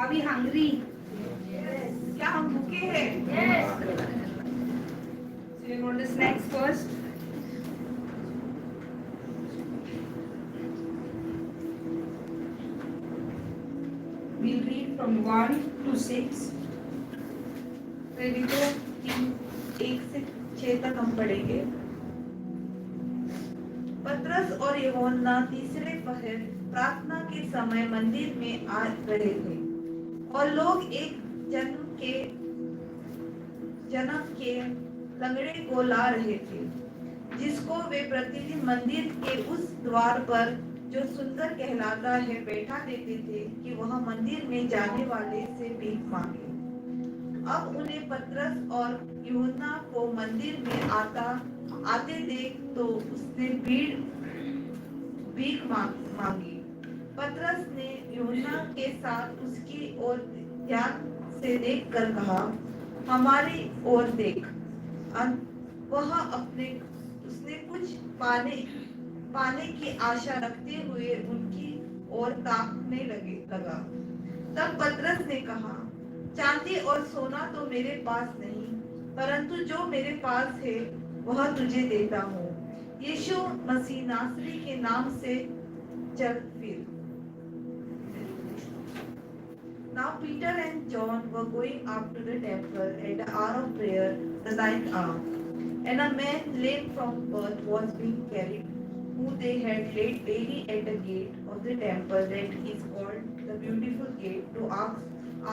Are we hungry? क्या हम भूखे हैं? So you want the snacks first? We'll read from 1 to 6. प्रेरितों 1 से 6 तक हम पढ़ेंगे। पतरस और यूहन्ना तीसरे पहर प्रार्थना के समय मंदिर में आ रहे थे और लोग एक जन्म के लंगड़े को ला रहे थे, जिसको वे प्रतिदिन मंदिर के उस द्वार पर जो सुंदर कहलाता है बैठा देते थे कि वह मंदिर में जाने वाले से भीख मांगे। अब उन्हें पतरस और यूहन्ना को मंदिर में आते देख तो उसने भीख मांगी। पतरस ने यूहन्ना के साथ उसकी ओर ध्यान से देखकर कहा, हमारी ओर देख। उसने कुछ पाने की आशा रखते हुए उनकी ओर ताकने लगा। तब पतरस ने कहा, चांदी और सोना तो मेरे पास नहीं, परंतु जो मेरे पास है वह तुझे देता हूँ। यीशु मसीह नासरी के नाम से चल फिर। Now Peter and John were going up to the temple at the hour of prayer, the ninth hour. And a man lame from birth was being carried, who they had laid daily at the gate of the temple that is called the Beautiful Gate, to ask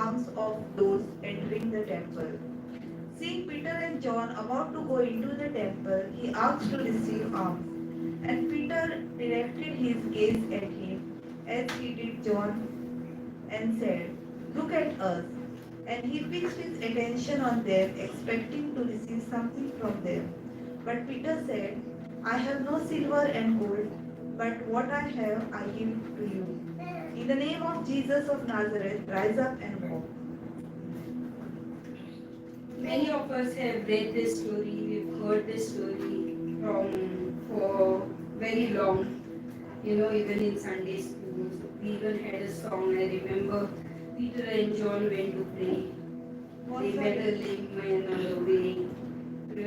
alms of those entering the temple. Seeing Peter and John about to go into the temple, he asked to receive alms. And Peter directed his gaze at him, as he did John, and said, look at us. And he fixed his attention on them, expecting to receive something from them. But Peter said, I have no silver and gold, but what I have I give to you. In the name of Jesus of Nazareth, rise up and walk. Many of us have read this story, we've heard this story for very long, even in Sunday school. So we even had a song. I remember Peter and John went to pray. They met a lame man on the way.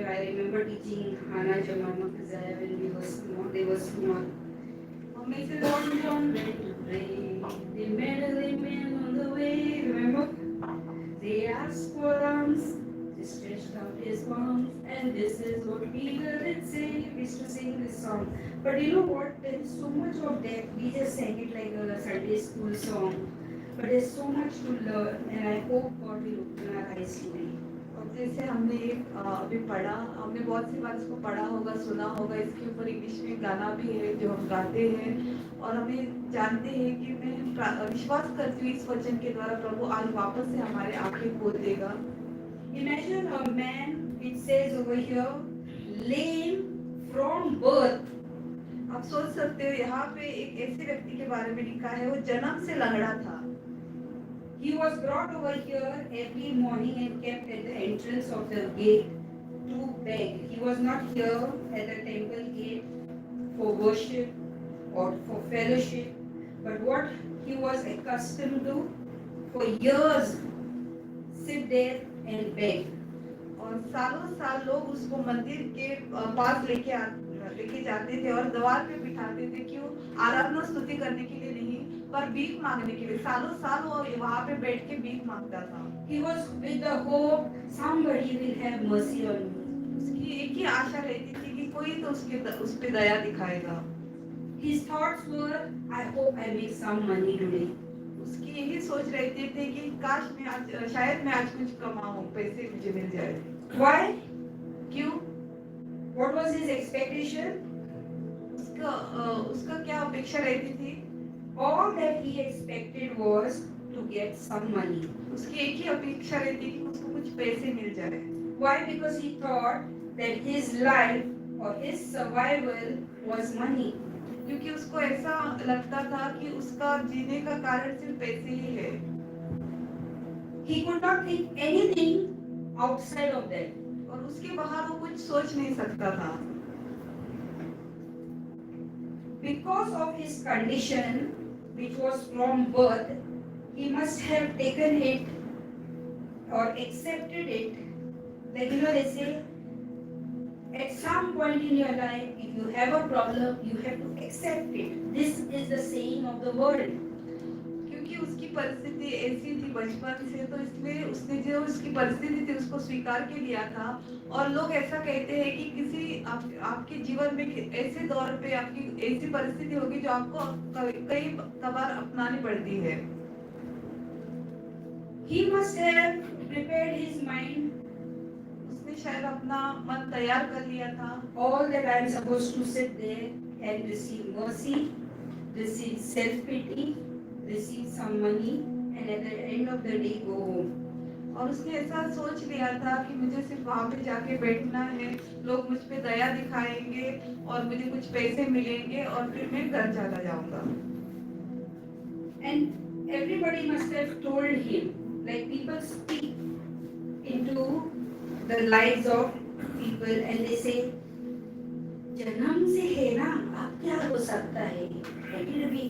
I remember teaching Hannah Jamama Kazaya when they were small. Peter and John went to pray. They met a lame man on the way. Remember? They asked for alms. He stretched out his palms, and this is what Peter did say. We used to sing this song. But you know what? There is so much of depth. We just sang it like a Sunday school song. But there's so much to learn, and I hope God will open our eyes today. जैसे हमने अभी पढ़ा, हमने बहुत सी बार इसको पढ़ा होगा, सुना होगा। इसके ऊपर इंग्लिश में गाना भी है जो हम गाते हैं, और हमें जानते हैं कि मैं विश्वास करती हूँ इस वचन के द्वारा प्रभु आज वापस से हमारे आंखें खोल देगा। Imagine a man, it says over here, lame from birth. आप सोच सकते हो यहाँ पे एक ऐसे व्यक्ति के बारे में लिखा है, वो जन्म से लंगड़ा था। He was brought over here every morning and kept at the entrance of the gate to beg. He was not here at the temple gate for worship or for fellowship, but what he was accustomed to for years, sit there and beg. और सालों साल लोग उसको मंदिर के पास लेके जाते थे और द्वार पे बिठाते थे। क्यों? आराधना स्तुति करने के लिए नहीं, पर भीख मांगने के लिए। सालों साल वो वहाँ पे बैठ के भीख मांगता था। He was with the hope somebody will have mercy on me. उसकी एक ही आशा रहती थी कि कोई तो उस पे दया दिखाएगा। His thoughts were, I hope I make some money today. उसकी यही सोच रहती थी कि काश मैं शायद मैं आज कुछ कमाऊं, पैसे मुझे मिल जाए। Why? क्यों? What was his expectation? उसका क्या अपेक्षा रहती थी? All that he expected was to get some money. उसकी एक ही अपेक्षा रहती थी कि उसको कुछ पैसे मिल जाए। Why? Because he thought that his life or his survival was money. क्योंकि उसको ऐसा लगता था कि उसका जीने का कारण सिर्फ पैसे ही है। He could not think anything outside of that. और उसके बाहर वो कुछ सोच नहीं सकता था। Because of his condition, which was from birth, he must have taken it or accepted it. Like, they say, at some point in your life, if you have a problem, you have to accept it. This is the saying of the world. क्योंकि उसकी परिस्थिति ऐसी थी बचपन से, तो इसलिए उसने जो उसकी परिस्थिति थी उसको स्वीकार के लिया था। और लोग ऐसा कहते हैं कि किसी आपके जीवन में ऐसे दौर पे आपकी ऐसी परिस्थिति होगी जो आपको कई कबार अपनानी पड़ती है। He must have prepared his mind. उसने शायद अपना मन तैयार कर लिया था। All that I am supposed to sit there and receive mercy, receive self-pity, receive some money, and at the end of the day go home. और उसने ऐसा सोच लिया था कि मुझे सिर्फ वहाँ पे जाके बैठना है, लोग मुझ पे दया दिखाएंगे और मुझे कुछ पैसे मिलेंगे और फिर मैं घर चला जाऊंगा। And everybody must have told him, like people speak into the lives of people and they say, जन्म से है ना, अब क्या हो सकता है? Let it be.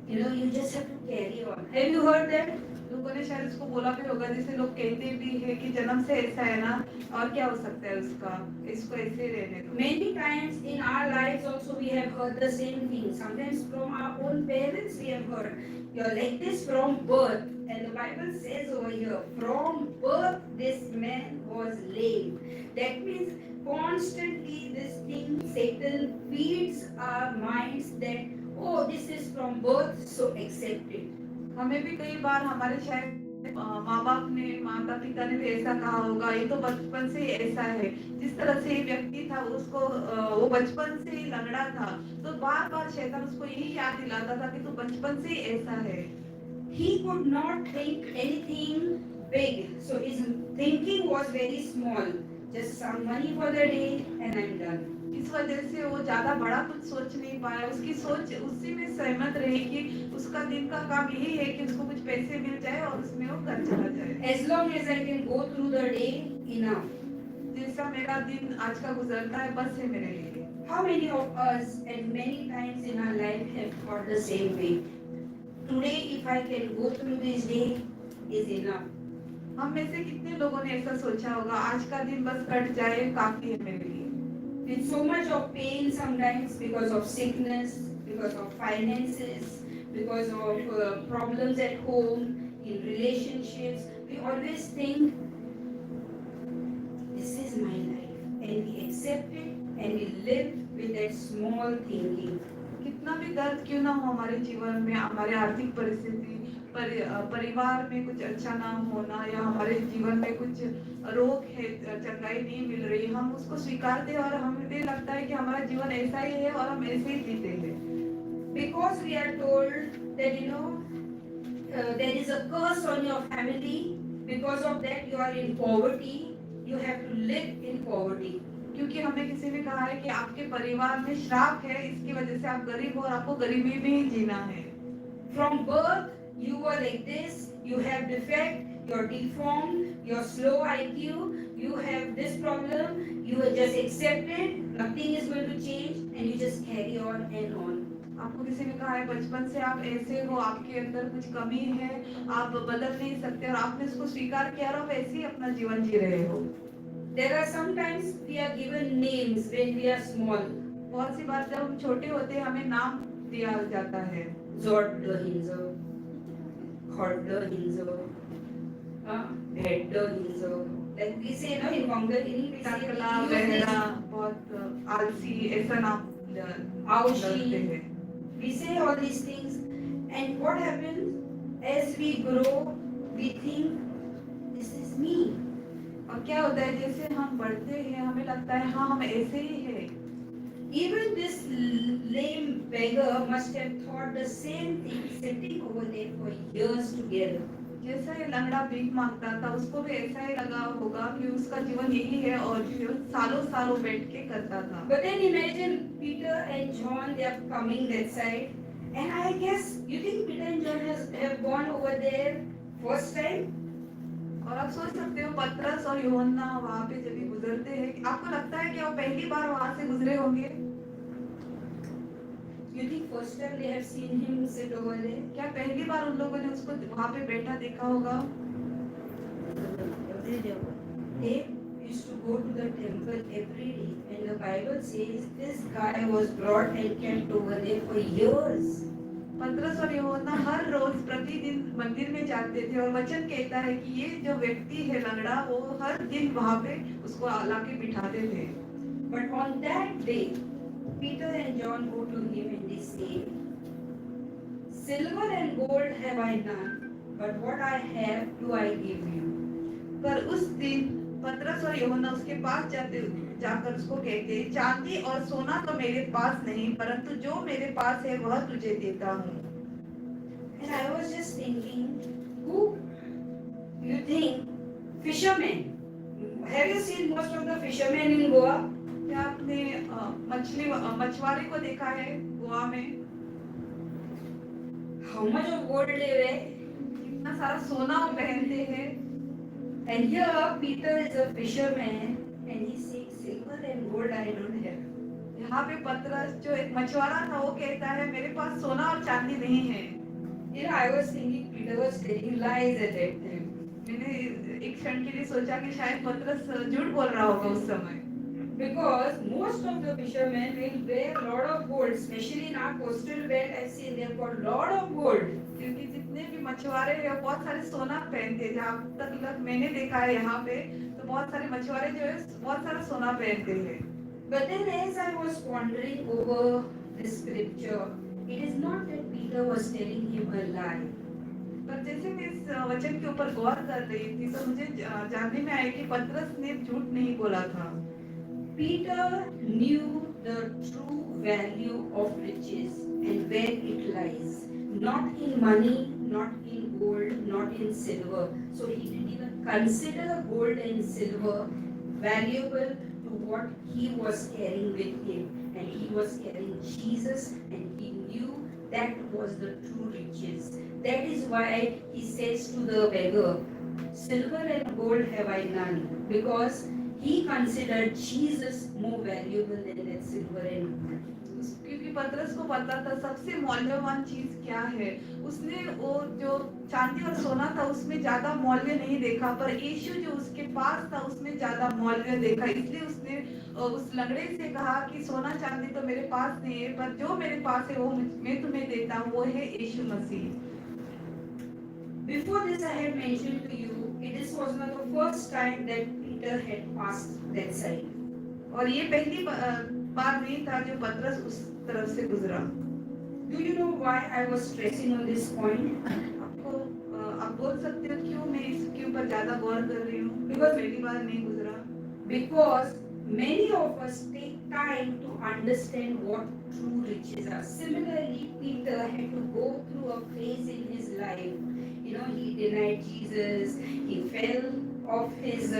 You just have to carry on. Have you heard that? लोगों ने शायद उसको बोला भी होगा, जैसे लोग कहते भी है कि जन्म से ऐसा है ना, और क्या हो सकता है उसका, इसको ऐसे रहने दो। Many times in our lives also we have heard the same thing. Sometimes from our own parents we have heard, you're like this from birth. And the Bible says over here, from birth this man was lame. That means constantly this thing, Satan feeds our minds that, oh, this is from birth, so accept it. हमें भी कई बार हमारे शायद माँ बाप ने, माता पिता ने भी ऐसा कहा होगा, ये तो बचपन से ही ऐसा है। जिस तरह से ये व्यक्ति था उसको वो बचपन से ही लंगड़ा था, तो बार बार शैतान उसको यही याद दिलाता था कि तू बचपन से ही ऐसा है। He could not think anything big, so his thinking was very small. Just some money for the day and I'm done. इस वजह से वो ज्यादा बड़ा कुछ सोच नहीं पाया। उसकी सोच उसी में सहमत रही कि उसका दिन का काम यही है कि उसको कुछ पैसे मिल जाए और उसमें वो घर चला जाए। As long as I can go through the day, enough. जैसा मेरा दिन आज का गुजरता है बस है मेरे लिए। How many of us and many times in our life have thought the same way? Today, if I can go through this day, is enough. हम में से कितने लोगों ने ऐसा सोचा होगा, आज का दिन बस कट जाए काफी है मेरे लिए। With so much of pain sometimes because of sickness, because of finances, because of problems at home, in relationships, we always think, this is my life, and we accept it and we live with that small thinking. कितना भी दर्द क्यों ना हो हमारे जीवन में, हमारे आर्थिक परिस्थिति, परिवार में कुछ अच्छा ना होना या हमारे जीवन में कुछ रोग है, चंगाई नहीं मिल रही, हम उसको स्वीकारते हैं और हमें लगता है कि हमारा जीवन ऐसा ही है और हम ऐसे ही जीते हैं। Because we are told that there is a curse on your family, because of that you are in poverty, you have to live in poverty. क्योंकि हमें किसी ने कहा है कि आपके परिवार में श्राप है, इसकी वजह से आप गरीब हो और आपको गरीबी में ही जीना है। From birth you were like this, you have defect, you're deformed, you're slow IQ, you have this problem, you are just accepted, nothing is going to change and you just carry on and on. आपको किसी ने कहा है बचपन से आप ऐसे हो, आपके अंदर कुछ कमी है, आप बदल नहीं सकते और आपने इसको स्वीकार किया और आप ऐसे ही अपना जीवन जी रहे हो। There are sometimes we are given names when we are small. बहुत सी बार जब हम छोटे होते हैं हमें नाम दिया जाता है। Zordhinzo, Khordhinzo, Bhedhinzo. Like we say, no, in Mongolian we say टकला, बहरा, बहुत आलसी, ऐसा नाम Aushi. We say all these things, and what happens as we grow, we think this is me. और क्या होता है जैसे हम बढ़ते हैं हमें लगता है हाँ हम ऐसे ही हैं। Even this lame beggar must have thought the same thing sitting over there for years together. जैसा ये लंगड़ा भीख मांगता था उसको भी ऐसा ही लगा होगा कि उसका जीवन यही है और फिर सालों सालों बैठ के करता था। But then imagine Peter and John, they are coming that side, and I guess you think Peter and John have gone over there first time? और आप सोच सकते हो पतरस और यूहन्ना वहाँ पे जब भी गुजरते हैं, आपको लगता है कि वो पहली बार वहाँ से गुजरे होंगे? You think first time they have seen him sit over there? क्या पहली बार उन लोगों ने उसको वहां पे बैठा देखा होगा? They used to go to the temple every day, and the Bible says this guy was brought and kept over there for years. पतरस और यूहन्ना हर रोज प्रतिदिन मंदिर में जाते थे और वचन कहता है कि ये जो व्यक्ति है लंगड़ा वो हर दिन वहां पे उसको लाके बिठाते थे। But on that day, Peter and John go to him and they say, Silver and gold have I none, but what I have do I give you. पर उस दिन पतरस और यूहन्ना उसके पास जाकर उसको कहते, चांदी और सोना तो मेरे पास नहीं, परंतु जो मेरे पास है वह तुझे देता हूँ। And I was just thinking, who you think fishermen? Have you seen most of the fishermen in Goa? क्या आपने मछुआरे को देखा है गोवा में? How much of gold they wear? कितना सारा सोना वो पहनते हैं। And here Peter is a fisherman and he says, silver and gold I don't have. यहाँ पे पतरस जो एक मछुआरा था वो कहता है मेरे पास सोना और चांदी नहीं है। You know, I was thinking Peter was telling lies at that time. मैंने एक क्षण के लिए सोचा कि शायद पतरस झूठ बोल रहा होगा उस समय। Because most of the fishermen will wear a lot of gold, especially in our coastal belt. I've seen they've got a lot of gold. क्योंकि जितने भी मछुआरे हैं बहुत सारे सोना पहनते हैं। जहाँ तक मैंने देखा है यहाँ पे तो बहुत सारे मछुआरे जो है बहुत सारा सोना पहनते हैं। But then as I was pondering over this scripture, it is not that Peter was telling him a lie. पर जैसे मैं इस वचन के ऊपर गौर कर रही थी तो मुझे जानने में आया कि पतरस ने झूठ नहीं बोला था। Peter knew the true value of riches and where it lies. Not in money, not in gold, not in silver. So he didn't even consider gold and silver valuable to what he was carrying with him. And he was carrying Jesus and he knew that was the true riches. That is why he says to the beggar, silver and gold have I none. Because he considered Jesus more valuable than that silver and gold. क्योंकि पतरस को पता था सबसे मूल्यवान चीज क्या है। उसने वो जो चांदी और सोना था उसमें ज्यादा मूल्य नहीं देखा, पर यीशु जो उसके पास था उसमें ज्यादा मूल्य देखा। इसलिए उसने उस लंगड़े से कहा कि सोना चांदी तो मेरे पास नहीं है, पर जो मेरे पास है वो मैं तुम्हें देता हूँ, वो है यीशु मसीह। Before this I had mentioned to you, this was not the first time that Peter had passed that side. और ये पहली बार नहीं था जो पतरस उस तरफ से गुजरा। Do you know why I was stressing on this point? आप बोल सकते हो क्यों मैं इसके ऊपर ज्यादा गौर कर रही हूँ? Because पहली बार नहीं गुजरा। Because many of us take time to understand what true riches are. Similarly, Peter had to go through a phase in his life. You know, he denied Jesus, he fell off his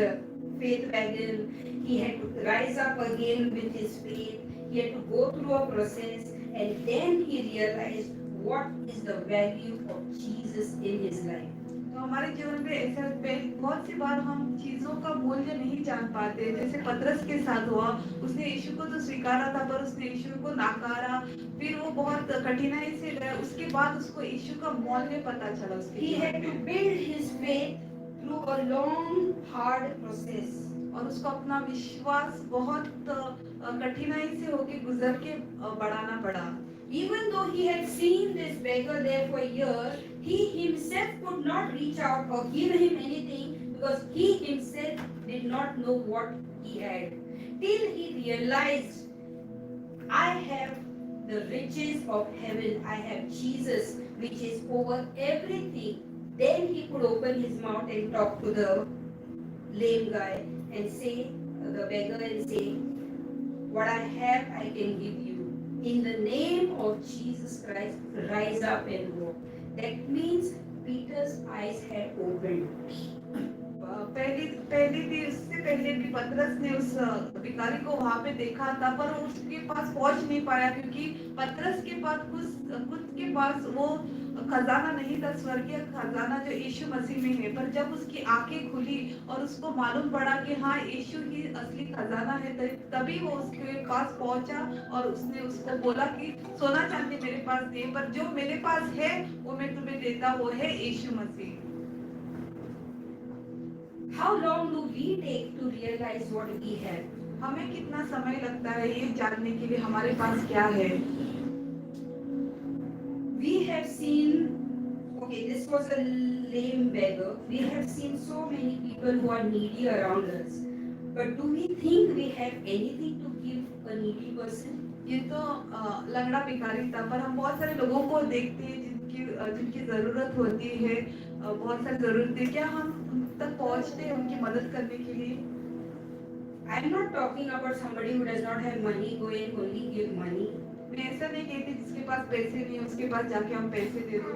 faith wagon, he had to rise up again with his faith, he had to go through a process, and then he realized what is the value of Jesus in his life. तो हमारे जीवन में ऐसा बहुत सी बार हम चीजों का मूल्य नहीं जान पाते। जैसे पतरस के साथ हुआ, उसने यीशु को तो स्वीकारा था पर उसने यीशु को नाकारा, फिर वो बहुत कठिनाई से गया, उसके बाद उसको यीशु का मूल्य पता चला उसके He had to build his faith through a long, hard process. और उसको अपना विश्वास बहुत कठिनाई से होके गुजर के बढ़ाना पड़ा। Even though he had seen this beggar there for years, he himself could not reach out or give him anything because he himself did not know what he had. Till he realized, I have the riches of heaven, I have Jesus, which is over everything. Then he could open his mouth and talk to the lame guy and say, the beggar, and say, what I have I can give you. In the name of Jesus Christ, rise up and walk. That means Peter's eyes had opened. उससे पहले भी पतरस ने उस भिखारी को वहां पे देखा था, पर उसके पास पहुंच नहीं पाया क्योंकि पतरस के पास खुद के पास वो खजाना नहीं था, स्वर्गीय खजाना जो यीशु मसीह में है, पर जब उसकी आंखें खुली और उसको मालूम पड़ा कि हाँ यीशु ही असली खजाना है, तभी वो उसके पास पहुंचा और उसने उसको बोला कि सोना चांदी मेरे पास नहीं, पर जो मेरे पास है वो मैं तुम्हें देता, वो है यीशु मसीह। How long do we take to realize what we have? हमें कितना समय लगता है ये जानने के लिए हमारे पास क्या है। We have seen, okay, this was a lame beggar. We have seen so many people who are needy around us. But do we think we have anything to give a needy person? ये तो लंगड़ा भिखारी था, पर हम बहुत सारे लोगों को देखते हैं जिनकी जरूरत होती है, बहुत सारी जरूरत है, क्या हम उन तक पहुंचते हैं उनकी मदद करने के लिए? I am not talking about somebody who does not have money, go and only give money. मैं ऐसा नहीं कहती जिसके पास पैसे नहीं है उसके पास जाके हम पैसे दे दो।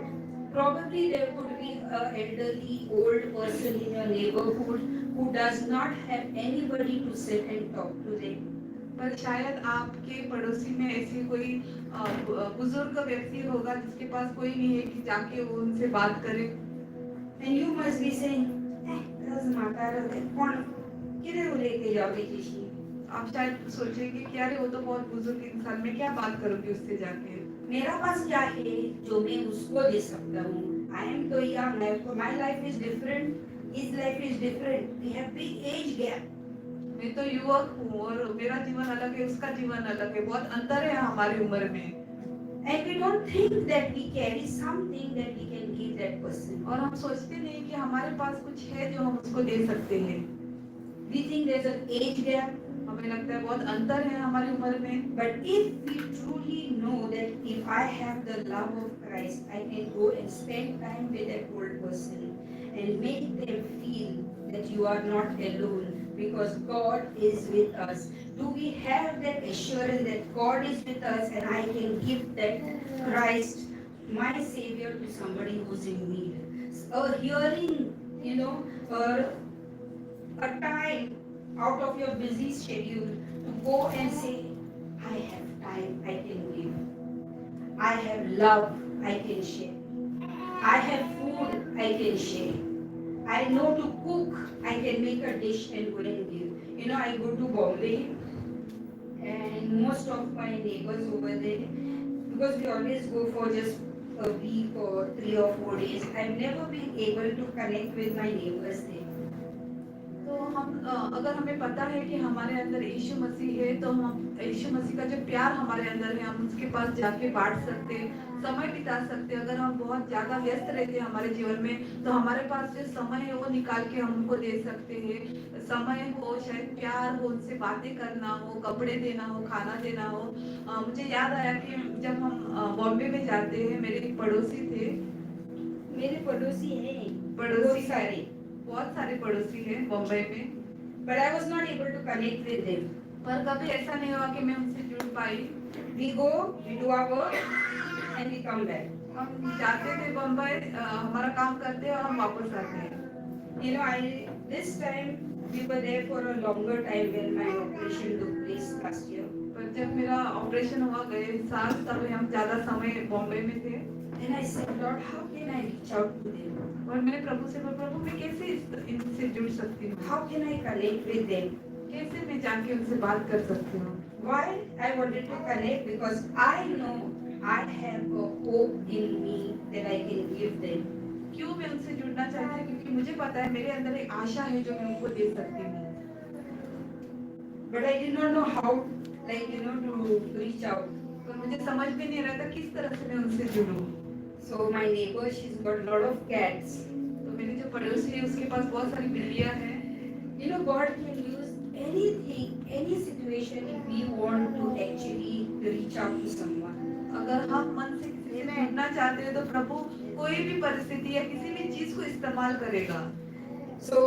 Probably there could be an elderly old person in your neighborhood who does not have anybody to sit and talk to them. पर शायद आपके पड़ोसी में ऐसी कोई बुजुर्ग व्यक्ति होगा जिसके पास कोई नहीं है कि जाके वो उनसे बात करे। And you must be saying, doesn't matter, कौन किधर वो लेके जाओगे किसी? आप शायद सोचेंगे कि अरे वो तो बहुत बुजुर्ग इंसान, मैं क्या बात करूंगी उससे जाके? मेरा पास क्या है जो मैं उसको दे सकता हूँ? I am so young, my life is different, his life is different, we have big age gap. मैं तो युवक हूँ और मेरा जीवन अलग है, उसका जीवन अलग है, बहुत अंतर है हमारी उम्र में। And we don't think that we carry something that we can give that person. और हम सोचते नहीं कि हमारे पास कुछ है जो हम उसको दे सकते हैं। We think there's an age gap. हमें लगता है बहुत अंतर है हमारी उम्र में। But if we truly know that if I have the love of Christ, I can go and spend time with that old person and make them feel that you are not alone because God is with us. Do we have that assurance that God is with us and I can give that Christ, my Savior, to somebody who's in need? A hearing, or a time out of your busy schedule to go and say, I have time, I can give. I have love, I can share. I have food, I can share. I know to cook, I can make a dish and go and give. I go to Bombay and most of my neighbors over there, because we always go for just a week or 3 or 4 days, I've never been able to connect with my neighbors there. तो हम अगर हमें पता है कि हमारे अंदर यीशु मसीह है, तो हम यीशु मसीह का जो प्यार हमारे अंदर है हम उसके पास जाके बांट सकते हैं, समय बिता सकते हैं। अगर हम बहुत ज़्यादा व्यस्त रहते हैं हमारे जीवन में तो हमारे पास जो समय है वो निकाल के हम उनको दे सकते हैं। समय हो, शायद प्यार हो, उनसे बातें करना हो, कपड़े देना हो, खाना देना हो। मुझे याद आया कि जब हम बॉम्बे में जाते हैं, मेरे एक पड़ोसी थे। मेरे पड़ोसी हैं, पड़ोसी बहुत सारे पड़ोसी हैं बॉम्बे में, but I was not able to connect with them. पर कभी ऐसा नहीं हुआ कि मैं उनसे जुड़ पाई। We go, we do our work, and we come back. हम जाते थे बम्बई, हमारा काम करते और हम वापस आते हैं। This time we were there for a longer time when my operation took place last year. पर जब मेरा ऑपरेशन हुआ गए साल, तब हम ज़्यादा समय बॉम्बे में थे। And I said, Lord, how can I reach out to them? और मैंने प्रभु से बोला, प्रभु मैं कैसे इनसे जुड़ सकती हूँ? How can I connect with them? कैसे मैं जाके उनसे बात कर सकती हूँ? Why I wanted to connect? Because I know I have a hope in me that I can give them. क्यों मैं उनसे जुड़ना चाहती हूँ? क्योंकि मुझे पता है मेरे अंदर एक आशा है जो मैं उनको दे सकती हूँ। But I did not know how, to reach out. तो मुझे समझ में नहीं रहा था किस तरह से मैं उनसे जुड़ूं। So my neighbor, she's got a lot of cats. तो मेरी जो पड़ोसी है उसके पास बहुत सारी बिल्लियाँ हैं। God can use anything, any situation if we want to actually reach out to someone. अगर हम मन से किसी से जुड़ना चाहते हैं तो प्रभु कोई भी परिस्थिति या किसी भी चीज को इस्तेमाल करेगा। So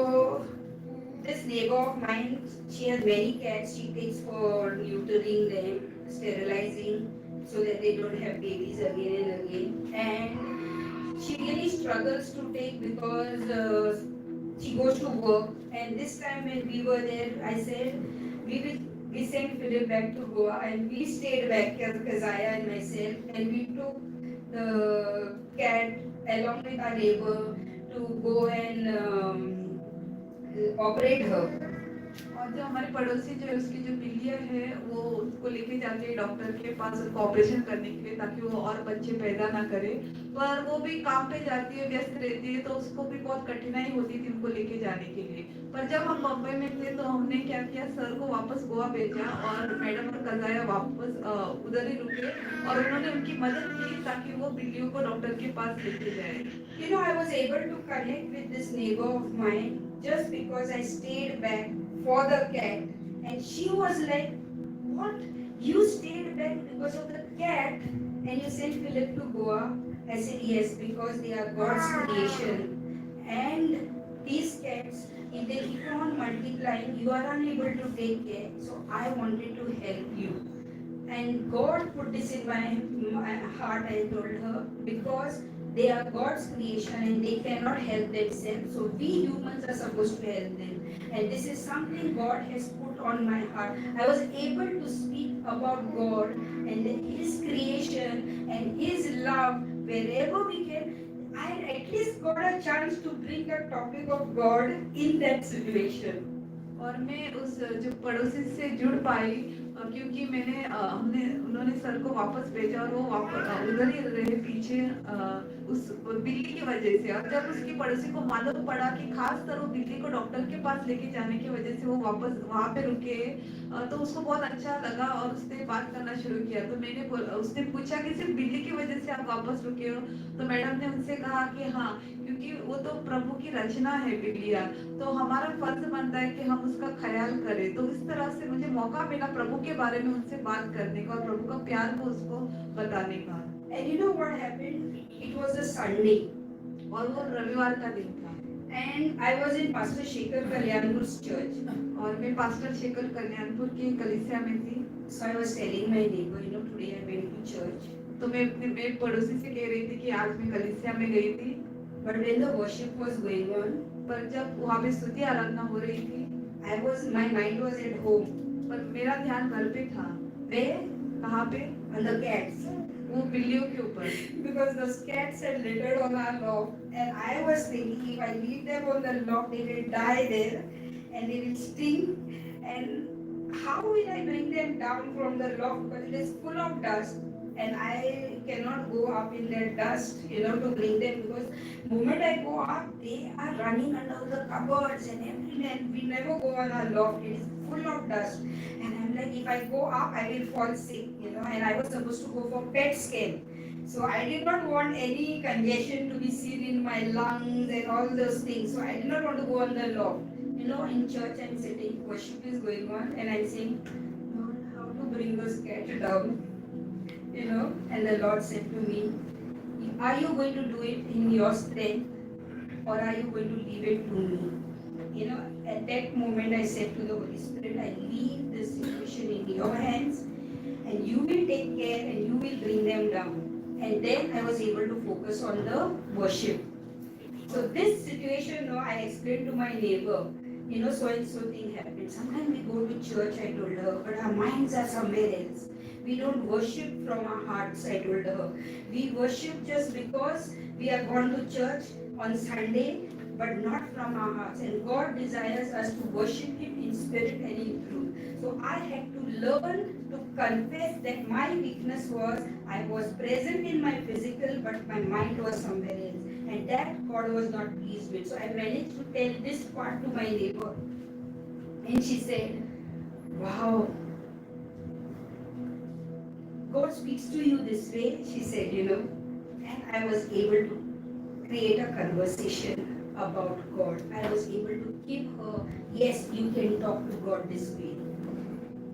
this neighbor of mine, she has many cats. She takes for neutering them, sterilizing, so that they don't have babies again and again. And she really struggles to take because she goes to work. And this time when we were there, I said we sent Philip back to Goa, and we stayed back, Keziah and myself, and we took the cat along with our neighbor to go and operate her. और जो हमारे पड़ोसी जो है उसकी जो बिल्लियाँ है वो उसको लेके जाते हैं डॉक्टर के पास उसको ऑपरेशन करने के लिए ताकि वो और बच्चे पैदा ना करे, पर वो भी काम पे जाती है, व्यस्त रहती है, तो उसको भी बहुत कठिनाई होती थी उनको लेके जाने के लिए। पर जब हम बम्बई में थे तो हमने क्या किया, सर को वापस गोवा भेजा और मैडम और कजाया वापस उधर ही रुके और उन्होंने उनकी मदद की ताकि वो बिल्लियों को डॉक्टर के पास लेके जाए। You know, I was able to connect with this neighbor of mine just because I stayed back for the cat. And she was like, "What? You stayed back because of the cat and you sent Philip to Goa?" I said, "Yes, because they are God's creation. And these cats, if they keep on multiplying, you are unable to take care. So I wanted to help you." And God put this in my heart, I told her, because they are God's creation and they cannot help themselves. So we humans are supposed to help them. And this is something God has put on my heart. I was able to speak about God and His creation and His love wherever we can. I at least got a chance to bring a topic of God in that situation. और मैं उस जो पड़ोसी से जुड़ पाई क्योंकि हमने उन्होंने सर को वापस भेजा और वो वापस उधर ही रहे पीछे उस बिल्ली की वजह से। और जब उसकी पड़ोसी को मालूम पड़ा कि खास कर वो बिल्ली को डॉक्टर के पास लेके जाने की वजह से वो वापस वहाँ पे रुके, तो उसको बहुत अच्छा लगा और उसने बात करना शुरू किया। तो उसने पूछा कि सिर्फ बिल्ली की वजह से आप वापस रुके हो? तो मैडम ने उनसे कहा कि हाँ, क्योंकि वो तो प्रभु की रचना है बिल्लियाँ, तो हमारा फर्ज बनता है कि हम उसका ख्याल करें। तो इस तरह से मुझे मौका मिला प्रभु के बारे में उनसे बात करने का और प्रभु का प्यार को उसको बताने का। And you know what happened? It was a Sunday. और वो रविवार का दिन था। And I was in Pastor Shekhar Kalyanpur's church. और मैं पास्टर शेखर कल्याणपुर की कलीसिया में थी। So I was telling my neighbor, you know, today I went to church. तो मैं अपने पड़ोसी से कह रही थी कि आज मैं कलीसिया में गई थी। But when the worship was going on, पर जब वहाँ पे स्तुति आराधना हो रही थी, my mind was at home. पर मेरा ध्यान घर पे था। Where? कहाँ पे? On the cats. वो बिल्लियों के ऊपर। Because those cats had littered on our loft, and I was thinking if I leave them on the loft, they will die there, and they will sting. And how will I bring them down from the loft? Because it is full of dust, and I cannot go up in that dust, you know, to bring them. Because the moment I go up, they are running under the cupboards and everything, and we never go on our loft. It is full of dust. And I'm like, if I go up, I will fall sick, you know, and I was supposed to go for PET scan. So I did not want any congestion to be seen in my lungs and all those things. So I did not want to go on the loft. You know, in church I'm sitting, worship is going on, and I'm saying, Lord, how to bring those cats down? You know, and the Lord said to me, are you going to do it in your strength, or are you going to leave it to me? You know, at that moment I said to the Holy Spirit, I leave this situation in your hands, and you will take care and you will bring them down. And then I was able to focus on the worship. So this situation, you know, I explained to my neighbor, you know, so and so thing happened. Sometimes we go to church, I told her, but our minds are somewhere else. We don't worship from our hearts, I told her. We worship just because we are gone to church on Sunday, but not from our hearts. And God desires us to worship Him in spirit and in truth. So I had to learn to confess that my weakness was I was present in my physical, but my mind was somewhere else. And that God was not pleased with. So I managed to tell this part to my neighbor. And she said, wow, God speaks to you this way, she said, you know. And I was able to create a conversation about God. I was able to give her, yes, you can talk to God this way.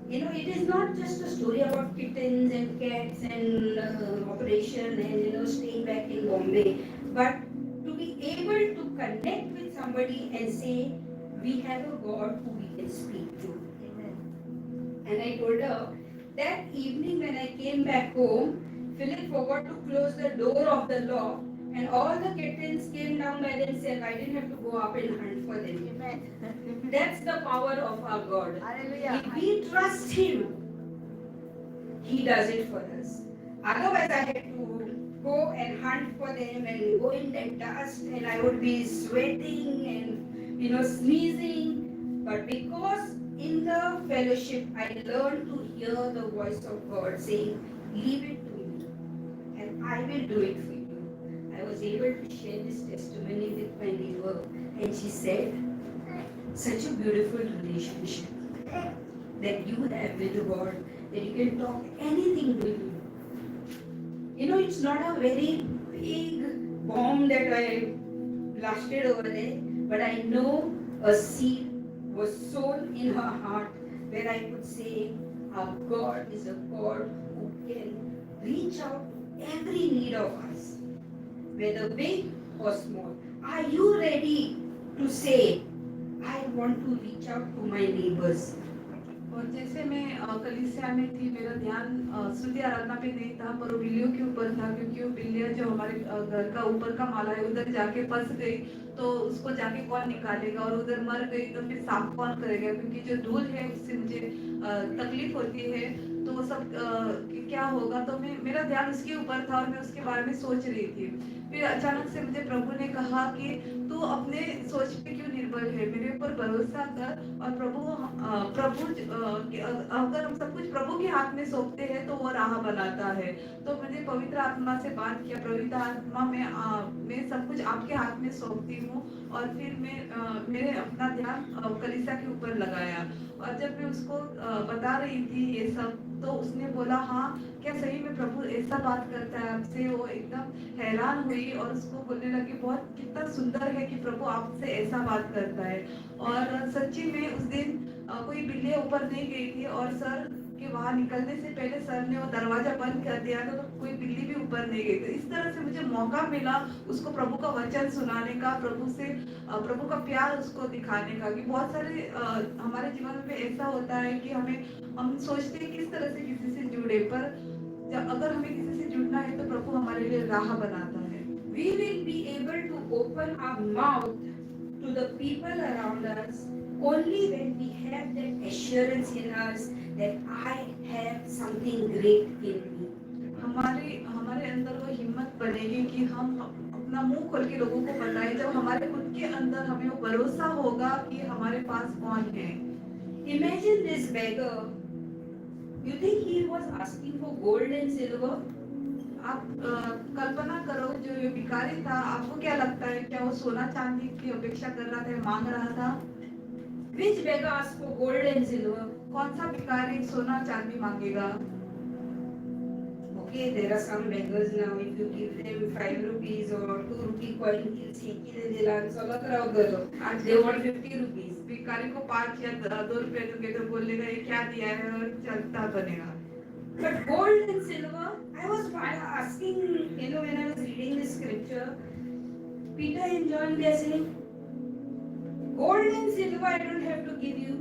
You know, it is not just a story about kittens and cats and operation and, you know, staying back in Bombay, but to be able to connect with somebody and say, we have a God who we can speak to. Amen. And I told her, that evening when I came back home, Philip forgot to close the door of the loft, and all the kittens came down by themselves. I didn't have to go up and hunt for them. Amen. That's the power of our God. Hallelujah. If we trust Him, He does it for us. Otherwise, I had to go and hunt for them and go in that dust, and I would be sweating and sneezing. But because in the fellowship I learned to hear the voice of God saying, "Leave it to me, and I will do it for you." I was able to share this testimony with my neighbor, and she said, "Such a beautiful relationship that you have with God, that you can talk anything to you. It's not a very big bomb that I blasted over there, but I know a seed was sown in her heart where I could say, our God is a God who can reach out to every need of us, whether big or small. Are you ready to say, I want to reach out to my neighbors?" और जैसे मैं कलीसिया में थी, मेरा ध्यान स्तुति आराधना पे नहीं था, पर वो बिल्लियों के ऊपर था, क्योंकि वो बिल्लियां जो हमारे घर का ऊपर का माला है उधर जाके फंस गई, तो उसको जाके कौन निकालेगा, और उधर मर गई तो फिर साफ कौन करेगा, क्योंकि जो धूल है उससे मुझे तकलीफ होती है, तो वो सब क्या होगा। तो मेरा ध्यान उसके ऊपर था और मैं उसके बारे में सोच रही थी। फिर अचानक से मुझे प्रभु ने कहा कि तू अपने सोच पे क्यों निर्भर है, मेरे ऊपर भरोसा कर, और प्रभु अगर हम सब कुछ प्रभु के हाथ में सौंपते हैं तो वो राह बनाता है। तो मैंने पवित्र आत्मा से बात किया, पवित्र आत्मा में मैं सब कुछ आपके हाथ में सौंपती हूँ, और फिर मैंने अपना ध्यान कलीसिया के ऊपर लगाया। और जब मैं उसको बता रही थी ये सब, तो उसने बोला, हाँ क्या सही में प्रभु ऐसा बात करता है आपसे। वो एकदम हैरान हुई और उसको बोलने लगी, बहुत कितना सुंदर है कि प्रभु आपसे ऐसा बात करता है। और सच्ची में उस दिन कोई बिल्ली ऊपर नहीं गई थी, और सर के वहां निकलने से पहले सर ने वो दरवाजा बंद कर दिया था, तो कोई बिल्ली भी ऊपर नहीं गई। तो इस तरह से मुझे मौका मिला उसको प्रभु का वचन सुनाने का, प्रभु का प्यार उसको दिखाने का। कि बहुत सारे हमारे जीवन में ऐसा होता है कि हम सोचते हैं किस तरह से किसी से जुड़े, पर अगर हमें किसी से जुड़ना है तो प्रभु हमारे लिए राह बनाता है। We will be able to open our mouth to the people around us only when we have that assurance in us that I have something great in me. हमारे अंदर वो हिम्मत बनेगी कि हम अपना मुंह खोल के लोगों को बताएं, जब हमारे खुद के अंदर हमें वो भरोसा होगा कि हमारे पास कौन है। Imagine this beggar. You think he was asking for gold and silver? आप कल्पना करो, जो ये भिखारी था, आपको क्या लगता है, क्या वो सोना चांदी की अपेक्षा कर रहा था, मांग रहा था? Which beggar asked for gold and silver? कौन सा भिखारी सोना चांदी मांगेगा? Okay, there are some beggars now. If you give them 5 rupees or 2 rupee coin, he'll say, "Kile dilan solat rao garo." They want 50 rupees. भिखारी को 5 या 2 रुपए दोगे तो बोलेगा ये क्या दिया है, और चलता बनेगा। But gold and silver, I was asking, when I was reading this scripture, Peter and John, they are saying, gold and silver I don't have to give you.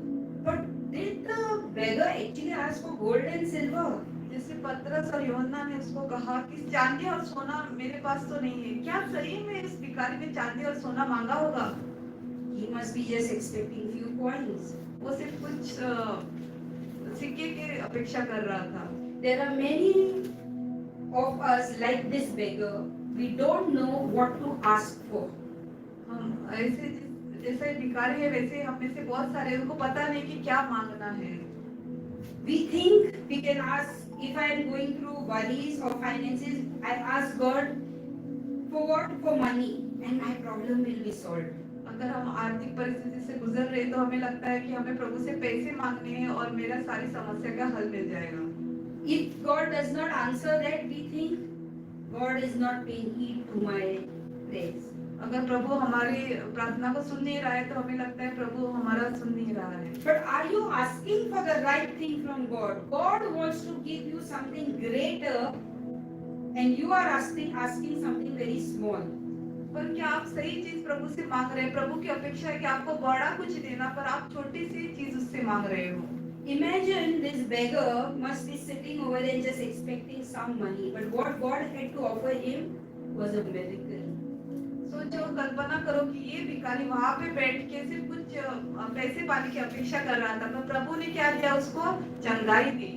But did the beggar actually ask for gold and silver? जैसे पतरस और यूहन्ना ने उसको कहा कि चांदी और सोना मेरे पास तो नहीं है, क्या सही में इस भिखारी ने चांदी और सोना मांगा होगा? He must be just expecting few coins. वो सिर्फ कुछ सिक्के की अपेक्षा कर रहा था। There are many of us like this beggar. We don't know what to ask for. हम ऐसे जैसे भिखारी है, वैसे हम में से बहुत सारे उनको पता नहीं कि क्या मांगना है। We think we can ask, if I am going through worries or finances, I ask God for what? For money, and my problem will be solved. अगर हम आर्थिक परिस्थिति से गुजर रहे तो हमें लगता है कि हमें प्रभु से पैसे मांगने हैं और मेरा सारी समस्या का हल मिल जाएगा। If God does not answer that, we think God is not paying heed to my prayers. अगर प्रभु हमारी प्रार्थना को सुन नहीं रहा है तो हमें लगता है प्रभु हमारा सुन नहीं रहा है। But are you asking for the right thing from God? God wants to give you something greater, and you are asking something very small. पर क्या आप सही चीज प्रभु से मांग रहे हैं? प्रभु की अपेक्षा है कि आपको बड़ा कुछ देना, पर आप छोटी सी चीज उससे मांग रहे हो। Imagine this beggar must be sitting over there just expecting some money, but what God had to offer him was a miracle. सोचो, कल्पना करो कि ये भिखारी वहां पे बैठ के सिर्फ कुछ पैसे पाने की अपेक्षा कर रहा था, पर प्रभु ने क्या दिया उसको? चंगाई दी।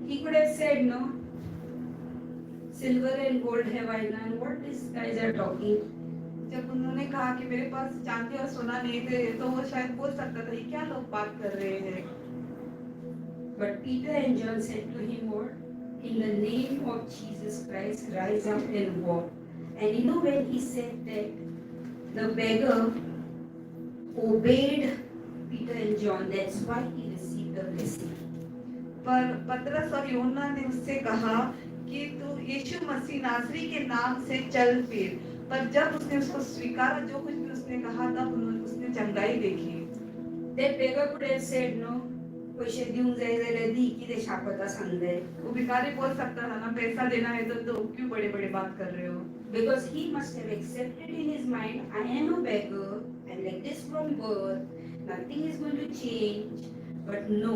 He could have said, "No, silver and gold have I none. What these guys are talking? जब उन्होंने कहा कि मेरे पास चांदी और सोना नहीं थे, तो वो शायद बोल सकता था, ये क्या लोग बात कर रहे हैं। But Peter and John said to him, what? In the name of Jesus Christ, rise up and walk. And you know when he said that, the beggar obeyed Peter and John. That's why he received the blessing. पर पतरस और यूहन्ना ने उससे कहा कि तू यीशु मसीह नासरी के नाम से चल फिर। पर जब उसने उसको स्वीकारा, जो कुछ भी उसने कहा, तब उसने चंगाई देखी। That beggar could have said, no, पैसे देऊन जायला दी की ते शापता सांगताय. वो भिखारी बोल सकता था ना, पैसा देना है तो क्यों बड़े बड़े बात कर रहे हो। Because he must have accepted in his mind, I am a beggar, I'm like this from birth, nothing is going to change. But no,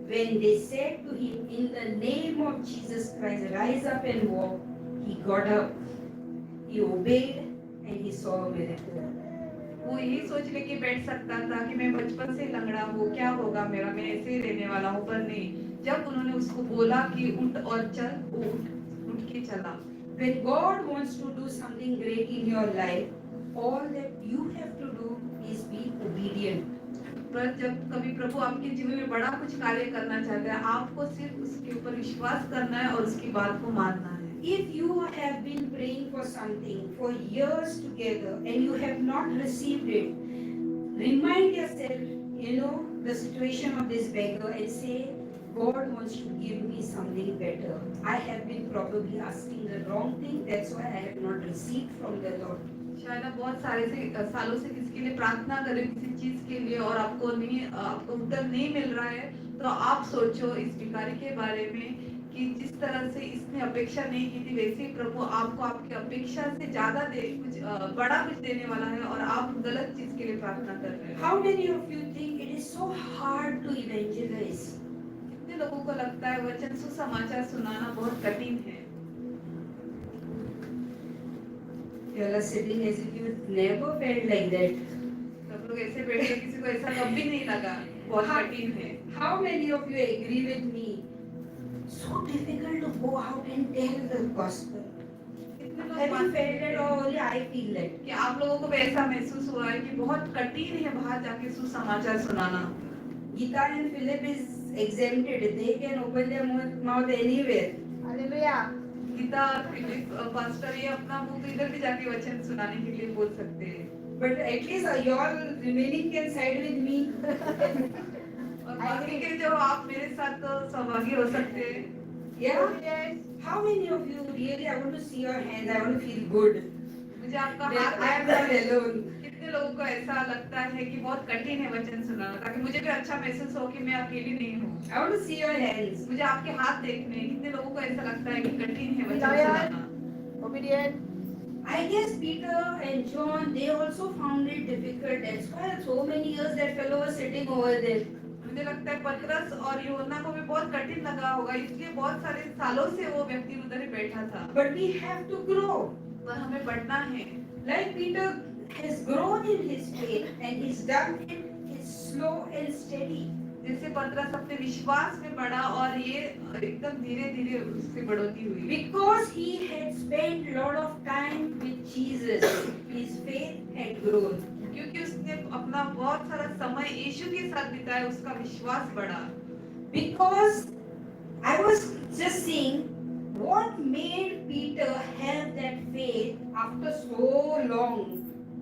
when they said to him, in the name of Jesus Christ, rise up and walk, he got up, he obeyed, and he saw a miracle. वो यही सोच लेके बैठ सकता था कि मैं बचपन से लंगड़ा हूँ, क्या होगा मेरा, मैं ऐसे ही रहने वाला हूँ। पर नहीं, जब उन्होंने उसको बोला कि उठ और चल, वो उठ के चला। When God wants to do something great in your life, all that you have to do is be obedient. पर जब कभी प्रभु आपके जीवन में बड़ा कुछ कार्य करना चाहते हैं, आपको सिर्फ उसके ऊपर विश्वास करना है और उसकी बात को मानना है। If you have been praying for something for years together and you have not received it, remind yourself, the situation of this beggar and say, God wants to give me something better. I have been probably asking the wrong thing, that's why I have not received from the Lord. शायद आप बहुत सालों से किसी के लिए प्रार्थना करें किसी चीज के लिए और आपको उत्तर नहीं मिल रहा है, तो आप सोचो इस भिखारी के बारे में कि जिस तरह से इसने अपेक्षा नहीं की थी, वैसे ही प्रभु आपको आपकी अपेक्षा से ज्यादा बड़ा कुछ देने वाला है और आप गलत चीज के लिए प्रार्थना कर रहे हैं। How many of you think it is so hard to evangelize? कितने लोगों को लगता है वचन सुसमाचार सुनाना बहुत कठिन है? You are sitting as if you never felt like that. सब लोग ऐसे बैठे, किसी को ऐसा कभी नहीं लगा बहुत कठिन है। How many of you agree with me? So difficult to go out and tell the gospel. Have you felt that or only I feel that? कि आप लोगों को भी ऐसा महसूस हुआ है कि बहुत कठिन है बाहर जाके सुसमाचार सुनाना। Gita and Philip is exempted. They can open their mouth anywhere. Hallelujah. Gita और फिलिप पास्टर ये अपना मुंह इधर भी जाके वचन सुनाने के लिए बोल सकते हैं। But at least you all remaining can side with me. और बाकी के जो आप मेरे साथ तो सहभागी हो सकते हैं। Yeah. How many of you really? I want to see your hands. I want to feel good. मुझे आपका हाथ I am not alone. कितने लोगों को ऐसा लगता है कि बहुत कठिन है वचन सुनाना, ताकि मुझे भी अच्छा महसूस हो कि मैं अकेली नहीं हूँ। I want to see your hands. मुझे आपके हाथ देखने हैं। कितने लोगों को ऐसा लगता है कि कठिन है वचन सुनाना? Obedient. I guess Peter and John, they also found it difficult. That's why so many years that fellow was sitting over there. मुझे लगता है पतरस और यूहन्ना को भी बहुत कठिन लगा होगा, इसलिए बहुत सारे सालों से वो व्यक्ति उधर ही बैठा था। But we have to grow. पर हमें बढ़ना है। Like Peter has grown in his faith and he's done it is slow and steady. जैसे पतरस अपने विश्वास में बढ़ा और ये एकदम धीरे-धीरे उससे बढ़ोतरी हुई। Because he had spent lot of time with Jesus, his faith had grown. क्योंकि उसने अपना बहुत सारा समय यीशु के साथ बिताया, उसका विश्वास बढ़ा। Because I was just seeing what made Peter have that faith after so long,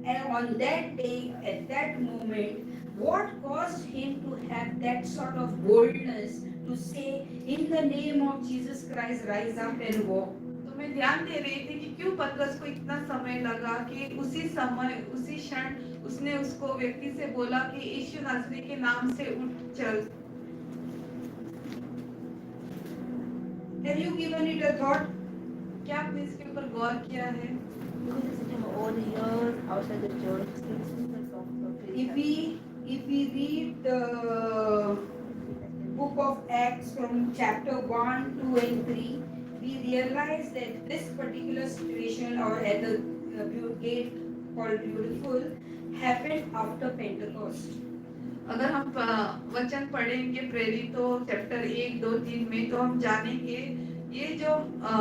and on that day, at that moment, what caused him to have that sort of boldness to say, in the name of Jesus Christ, rise up and walk. तो मैं ध्यान दे रही थी कि क्यों पतरस को इतना समय लगा कि उसी समय उसी क्षण उसने उसको व्यक्ति से बोला कि यीशु नासरी के नाम से उठ चल। Have you given it a thought? क्या आपने इसके ऊपर गौर किया है? All the years outside the church, If we read the book of Acts from chapter 1, 2 and 3, we realize that this particular situation or at the gate called Beautiful happened after Pentecost. अगर हम वचन पढ़ेंगे प्रेरितों chapter 1, 2, 3 में, तो हम जानेंगे ये जो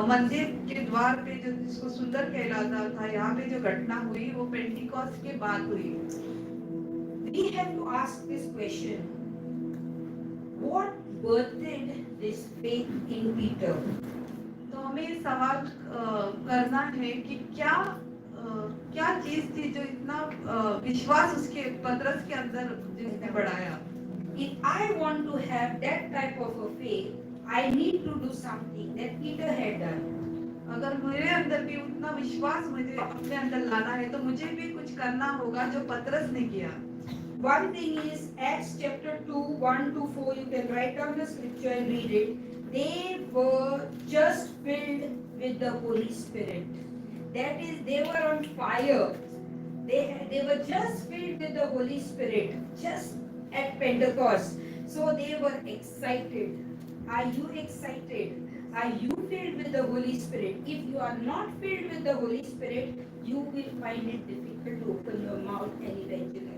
मंदिर के द्वार पे जो जिसको सुंदर कहलाता था, यहाँ पे जो घटना हुई वो पेंटिकॉस्ट के बाद हुई। We have to ask this question: what birthed this faith in Peter? तो हमें ये सवाल करना है कि क्या चीज थी जो इतना विश्वास उसके पतरस के अंदर जिसने बढ़ाया। If I want to have that type of a faith, I need to do something that Peter had done. अगर मेरे अंदर भी उतना विश्वास मुझे अपने अंदर लाना है तो मुझे भी कुछ करना होगा जो पतरस ने किया। One thing is Acts chapter 2, 1 to 4, you can write down the scripture and read it. They were just filled with the Holy Spirit. That is, they were on fire. They were just filled with the Holy Spirit, just at Pentecost. So they were excited. Are you excited? Are you filled with the Holy Spirit? If you are not filled with the Holy Spirit, you will find it difficult to open your mouth and evangelize.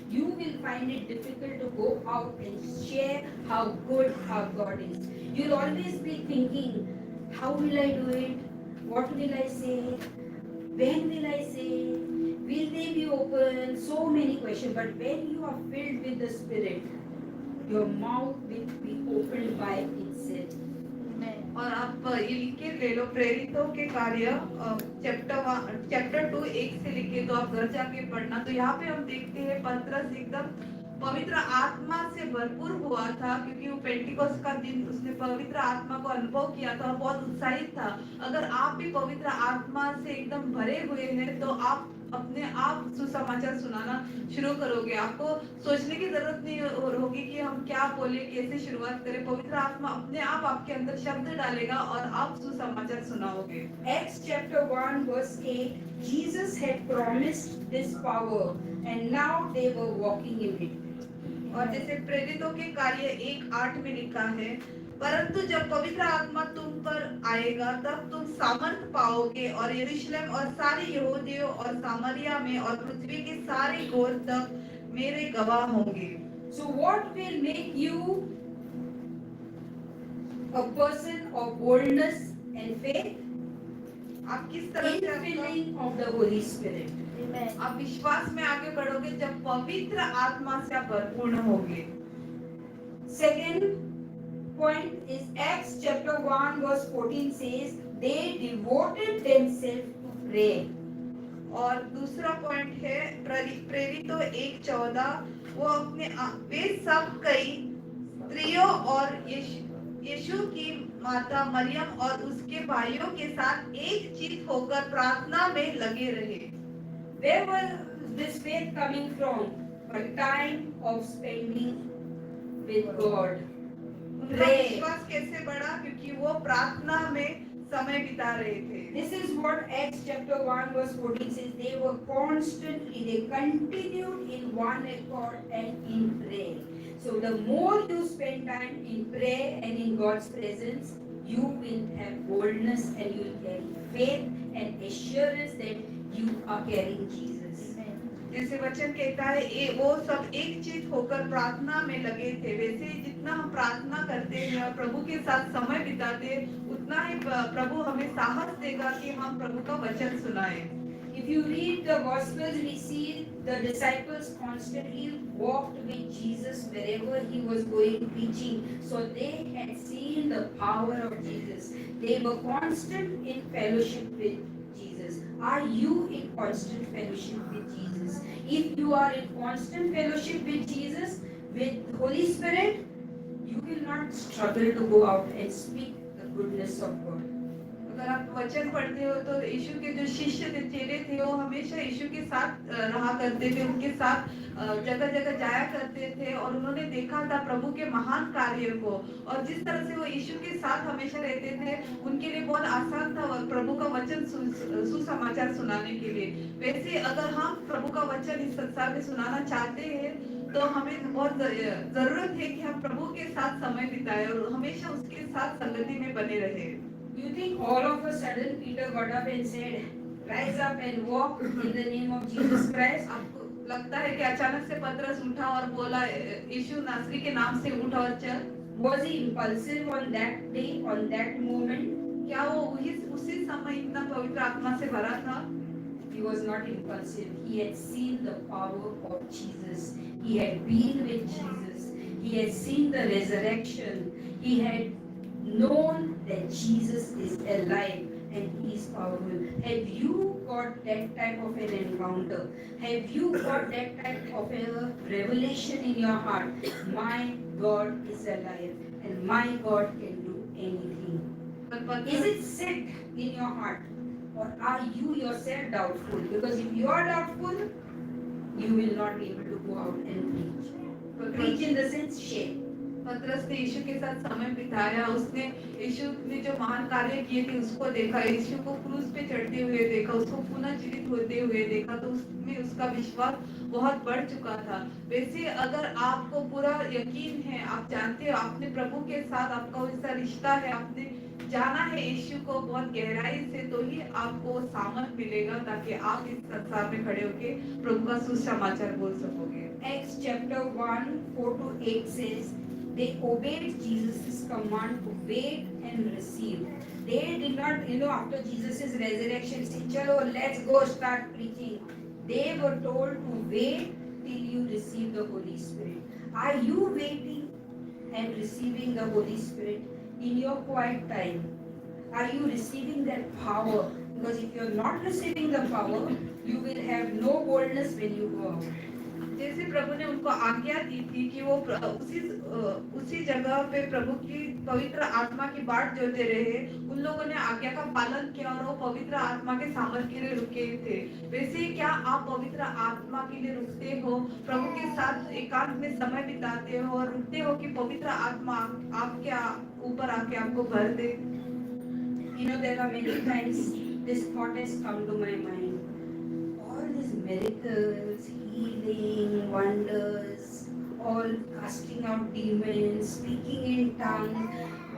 You will find it difficult to go out and share how good our God is. You'll always be thinking, how will I do it? What will I say? When will I say? Will they be open? So many questions. But when you are filled with the Spirit, your mouth will be opened by itself. और आप ये लिख के ले लो, प्रेरितों के कार्य chapter 2 1 से लिखे, तो आप घर जाके पढ़ना। तो यहाँ पे हम देखते हैं पतरस एकदम पवित्र आत्मा से भरपूर हुआ था, क्योंकि वो पेंटिकोस्ट का दिन उसने पवित्र आत्मा को अनुभव किया था, बहुत उत्साहित था। अगर आप भी पवित्र आत्मा से एकदम भरे हुए हैं तो आप अपने आप सुसमाचार सुनाना शुरू करोगे। आपको सोचने की जरूरत नहीं होगी कि हम क्या बोले, कैसे शुरुआत करें। पवित्र आत्मा अपने आप आपके अंदर शब्द डालेगा और आप सुसमाचार सुनाओगे। Acts chapter 1 verse 8, Jesus had promised this power and now they were walking in it. और जैसे प्रेरितों के कार्य 1:8 में लिखा है, परंतु जब पवित्र आत्मा तुम पर आएगा तब तुम सामर्थ पाओगे और यरूशलेम और सारे यहूदियों और सामरिया में और पृथ्वी के सारे गोर तक मेरे गवाह होंगे। So what will make you a person of boldness and faith? आप किस तरह से Infilling of the Holy Spirit. आप विश्वास में आगे बढ़ोगे जब पवित्र आत्मा से आप भरपूर्ण होगे। Second point is Acts chapter 1 verse 14 says they devoted themselves to pray. और दूसरा पॉइंट है प्रेरितों 1:14, वो वे सब कई स्त्रियों और यीशु की माता मरियम और उसके भाइयों के साथ एक चित्त होकर प्रार्थना में लगे रहे। Where was this faith coming from? A time of spending with God. उनका विश्वास कैसे बढ़ा? क्योंकि वो प्रार्थना में समय बिता रहे थे। This is what Acts chapter 1 verse 14 says. They were constantly, they continued in one accord and in prayer. So the more you spend time in prayer and in God's presence, you will have boldness and you will carry faith and assurance that you are carrying Jesus. जैसे वचन कहता है वो सब एक चित्त होकर प्रार्थना में लगे थे, वैसे ही जितना हम प्रार्थना करते हैं और प्रभु के साथ समय बिताते उतना ही प्रभु हमें साहस देगा कि हम प्रभु का वचन सुनाएं। If you read the Gospels, we see the disciples constantly walked with Jesus wherever he was going preaching. So they had seen the power of Jesus. They were constant in fellowship with Jesus. Are you in constant fellowship with Jesus? If you are in constant fellowship with Jesus, with Holy Spirit, you will not struggle to go out and speak the goodness of God. अगर आप वचन पढ़ते हो तो यीशु के जो शिष्य थे, चेले थे, वो हमेशा यीशु के साथ रहा करते थे, उनके साथ जगह जगह जाया करते थे और उन्होंने देखा था प्रभु के महान कार्य को। और जिस तरह से वो यीशु के साथ हमेशा रहते थे, उनके लिए बहुत आसान था प्रभु का वचन सुसमाचार सुनाने के लिए। वैसे अगर हम प्रभु का वचन इस संसार में सुनाना चाहते हैं तो हमें बहुत जरूरत है कि हम प्रभु के साथ समय बिताएं और हमेशा उसके साथ संगति में बने रहे। You think all of a sudden Peter got up and said, "Rise up and walk in the name of Jesus Christ"? आपको लगता है कि अचानक से पतरस उठा और बोला यीशु नासरी के नाम से उठ और चल? Was he impulsive on that day, on that moment? क्या वो उसी समय इतना पवित्र आत्मा से भरा था? He was not impulsive. He had seen the power of Jesus. He had been with Jesus. He had seen the resurrection. He had known that Jesus is alive and he is powerful. Have you got that type of an encounter? Have you got that type of a revelation in your heart? My God is alive and my God can do anything. Is it set in your heart? Or are you yourself doubtful? Because if you are doubtful, you will not be able to go out and preach. Preach in the sense share. पतरस ने यीशु के साथ समय बिताया, उसने यीशु ने जो महान कार्य किए थे उसको देखा, यीशु को क्रूस पे चढ़ते हुए देखा, उसको पुनः जीवित होते हुए देखा, तो उसमें उसका विश्वास बहुत बढ़ चुका था। वैसे अगर आपको पूरा यकीन है, आप जानते हो अपने प्रभु के साथ आपका वैसा रिश्ता है, आपने जाना है यीशु को बहुत गहराई से, तो ही आपको सामर्थ मिलेगा ताकि आप इस संसार में खड़े होके प्रभु का सुसमाचार बोल सकोगे। Acts chapter 1, 4 to 8 says, they obeyed Jesus' command to wait and receive. They did not, after Jesus' resurrection, say, chalo, let's go start preaching. They were told to wait till you receive the Holy Spirit. Are you waiting and receiving the Holy Spirit in your quiet time? Are you receiving that power? Because if you're not receiving the power, you will have no boldness when you go out. जैसे प्रभु ने उनको आज्ञा दी थी कि वो उसी जगह पे प्रभु की पवित्र आत्मा की बाट जोते रहे, उन लोगों ने आज्ञा का पालन किया और वो पवित्र आत्मा के सामर्थ के लिए रुके थे। वैसे क्या आप पवित्र आत्मा के लिए रुकते हो, प्रभु के साथ एकांत में समय बिताते हो और रुकते हो कि पवित्र आत्मा आपके ऊपर आके आपको भर दे? There are many times this thought has come to my mind. All these miracles, healing, wonders, all casting out demons, speaking in tongues,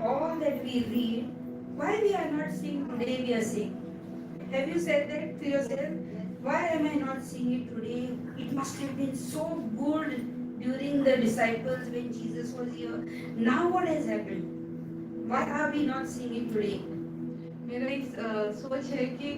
all that we read, why we are not seeing today we are seeing? Have you said that to yourself? Why am I not seeing it today? It must have been so good during the disciples when Jesus was here. Now what has happened? Why are we not seeing it today? मेरा एक सोच है कि